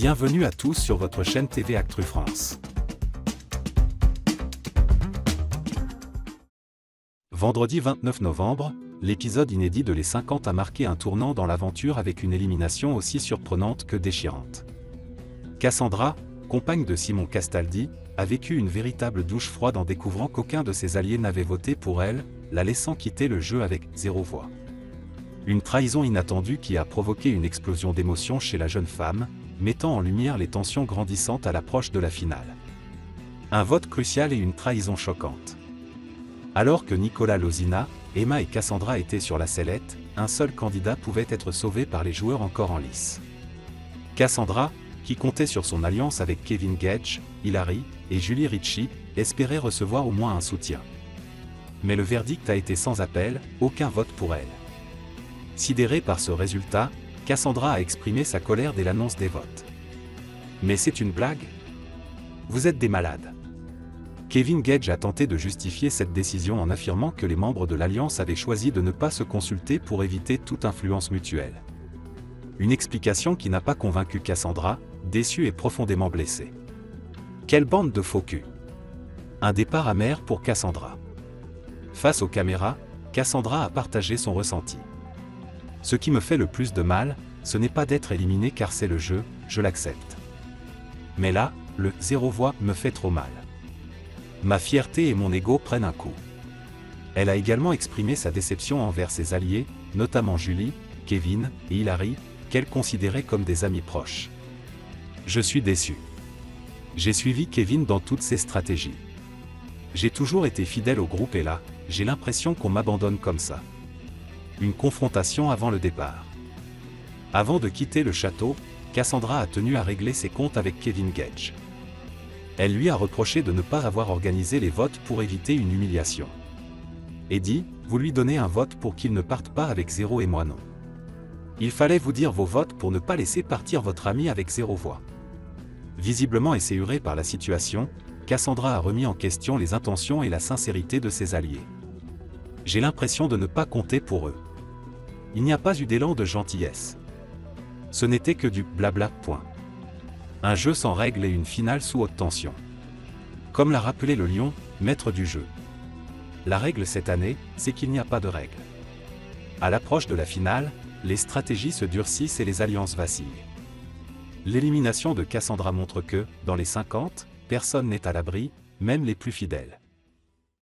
Bienvenue à tous sur votre chaîne TV Actu France. Vendredi 29 novembre, l'épisode inédit de Les 50 a marqué un tournant dans l'aventure avec une élimination aussi surprenante que déchirante. Cassandra, compagne de Simon Castaldi, a vécu une véritable douche froide en découvrant qu'aucun de ses alliés n'avait voté pour elle, la laissant quitter le jeu avec 0 voix. Une trahison inattendue qui a provoqué une explosion d'émotions chez la jeune femme, mettant en lumière les tensions grandissantes à l'approche de la finale. Un vote crucial et une trahison choquante. Alors que Nicolas Lozina, Emma et Cassandra étaient sur la sellette, un seul candidat pouvait être sauvé par les joueurs encore en lice. Cassandra, qui comptait sur son alliance avec Kevin Gage, Hilary et Julie Ritchie, espérait recevoir au moins un soutien. Mais le verdict a été sans appel, aucun vote pour elle. Sidérée par ce résultat, Cassandra a exprimé sa colère dès l'annonce des votes. Mais c'est une blague ? Vous êtes des malades. Kevin Gage a tenté de justifier cette décision en affirmant que les membres de l'Alliance avaient choisi de ne pas se consulter pour éviter toute influence mutuelle. Une explication qui n'a pas convaincu Cassandra, déçue et profondément blessée. Quelle bande de faux culs. Un départ amer pour Cassandra. Face aux caméras, Cassandra a partagé son ressenti. Ce qui me fait le plus de mal, ce n'est pas d'être éliminé car c'est le jeu, je l'accepte. Mais là, le 0 voix me fait trop mal. Ma fierté et mon ego prennent un coup. Elle a également exprimé sa déception envers ses alliés, notamment Julie, Kevin et Hilary, qu'elle considérait comme des amis proches. Je suis déçu. J'ai suivi Kevin dans toutes ses stratégies. J'ai toujours été fidèle au groupe et là, j'ai l'impression qu'on m'abandonne comme ça. Une confrontation avant le départ. Avant de quitter le château, Cassandra a tenu à régler ses comptes avec Kevin Gage. Elle lui a reproché de ne pas avoir organisé les votes pour éviter une humiliation. Et dit, vous lui donnez un vote pour qu'il ne parte pas avec 0 et moi non. Il fallait vous dire vos votes pour ne pas laisser partir votre ami avec 0 voix. Visiblement esséurée par la situation, Cassandra a remis en question les intentions et la sincérité de ses alliés. J'ai l'impression de ne pas compter pour eux. Il n'y a pas eu d'élan de gentillesse. Ce n'était que du blabla, point. Un jeu sans règles et une finale sous haute tension. Comme l'a rappelé le lion, maître du jeu. La règle cette année, c'est qu'il n'y a pas de règle. À l'approche de la finale, les stratégies se durcissent et les alliances vacillent. L'élimination de Cassandra montre que, dans les 50, personne n'est à l'abri, même les plus fidèles.